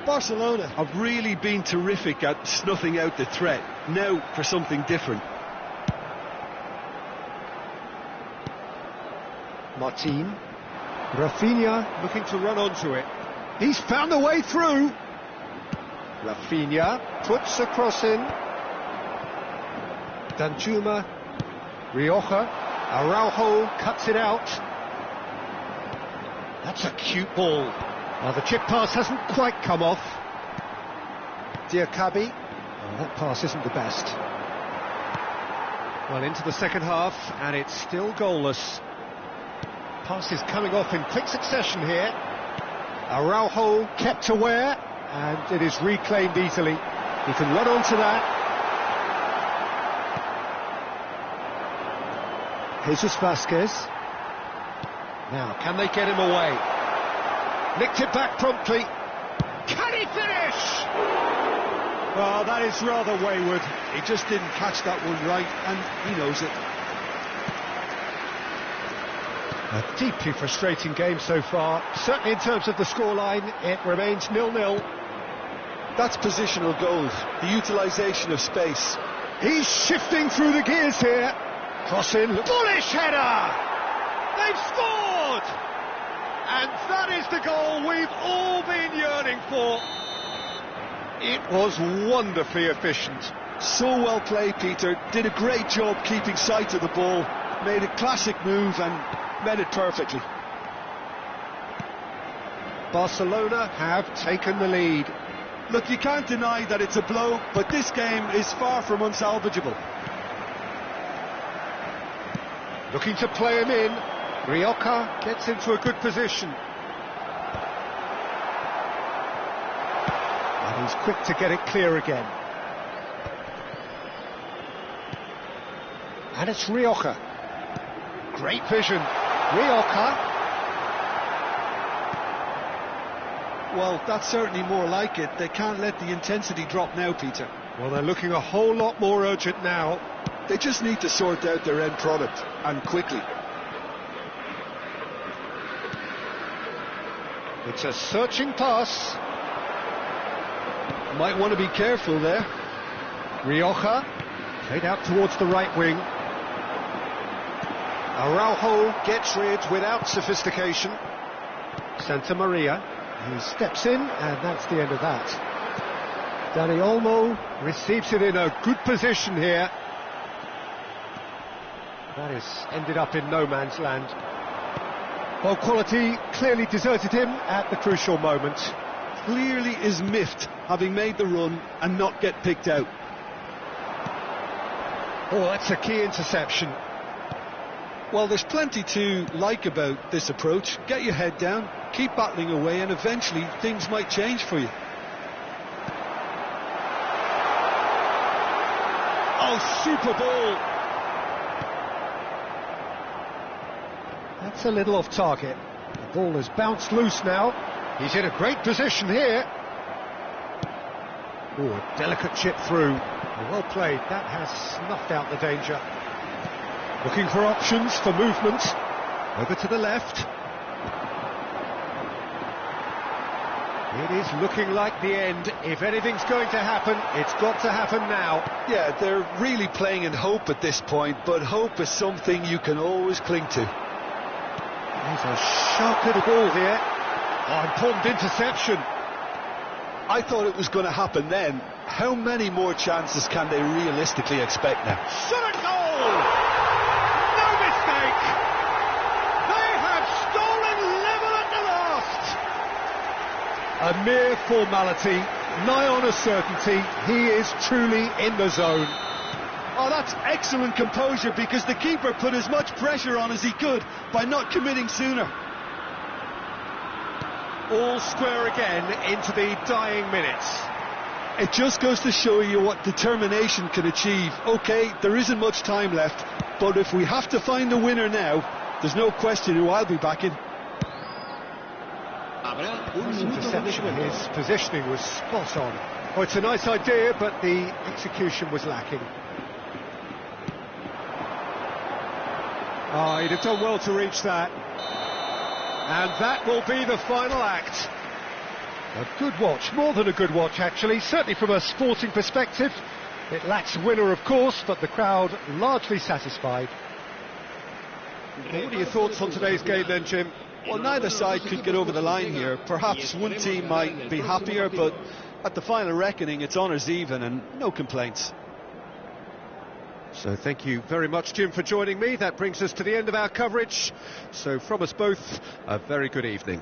Barcelona have really been terrific at snuffing out the threat. Now for something different. Martin. Rafinha looking to run onto it. He's found a way through. Rafinha puts a cross in. Danjuma. Rioja. Araujo cuts it out. That's a cute ball. Well, the chip pass hasn't quite come off. Diakabi. Oh, that pass isn't the best. Well, into the second half, and it's still goalless. Pass is coming off in quick succession here. Araujo kept aware, and it is reclaimed easily. He can run onto that. Jesus Vasquez. Now, can they get him away? Nicked it back promptly. Can he finish? Well, that is rather wayward. He just didn't catch that one right, and he knows it. A deeply frustrating game so far. Certainly in terms of the scoreline, it remains 0-0. That's positional goals, the utilisation of space. He's shifting through the gears here. Cross in, bullish header! They've scored! And that is the goal we've all been yearning for. It was wonderfully efficient. So well played, Peter. Did a great job keeping sight of the ball. Made a classic move and met it perfectly. Barcelona have taken the lead. Look, you can't deny that it's a blow, but this game is far from unsalvageable. Looking to play him in. Rioja gets into a good position. And he's quick to get it clear again. And it's Rioja. Great vision. Rioja. Well, that's certainly more like it. They can't let the intensity drop now, Peter. Well, they're looking a whole lot more urgent now. They just need to sort out their end product, and quickly. It's a searching pass. Might want to be careful there. Rioja, played out towards the right wing. Araujo gets rid without sophistication. Santa Maria. He steps in, and that's the end of that. Dani Olmo receives it in a good position here. That has ended up in no man's land. Well, quality clearly deserted him at the crucial moment. Clearly is miffed, having made the run and not get picked out. Oh, that's a key interception. Well, there's plenty to like about this approach. Get your head down, keep battling away, and eventually things might change for you. Oh, super ball! That's a little off target. The ball has bounced loose now. He's in a great position here. Oh, a delicate chip through. Well played. That has snuffed out the danger. Looking for options for movement. Over to the left. It is looking like the end. If anything's going to happen, it's got to happen now. Yeah, they're really playing in hope at this point, but hope is something you can always cling to. There's a sharp little ball here. Oh, important interception. I thought it was going to happen then. How many more chances can they realistically expect now? Shot at goal! No mistake! They have stolen level at the last! A mere formality, nigh on a certainty. He is truly in the zone. Oh, that's excellent composure, because the keeper put as much pressure on as he could by not committing sooner. All square again into the dying minutes. It just goes to show you what determination can achieve. OK, there isn't much time left, but if we have to find a winner now, there's no question who I'll be backing. Interception, his positioning was spot on. Oh, it's a nice idea, but the execution was lacking. Oh, he'd have done well to reach that. And that will be the final act. A good watch, more than a good watch actually, certainly from a sporting perspective. It lacks a winner, of course, but the crowd largely satisfied. What are your thoughts on today's game then, Jim? Well, neither side could get over the line here. Perhaps one team might be happier, but at the final reckoning, it's honours even and no complaints. So thank you very much, Jim, for joining me. That brings us to the end of our coverage. So from us both, a very good evening.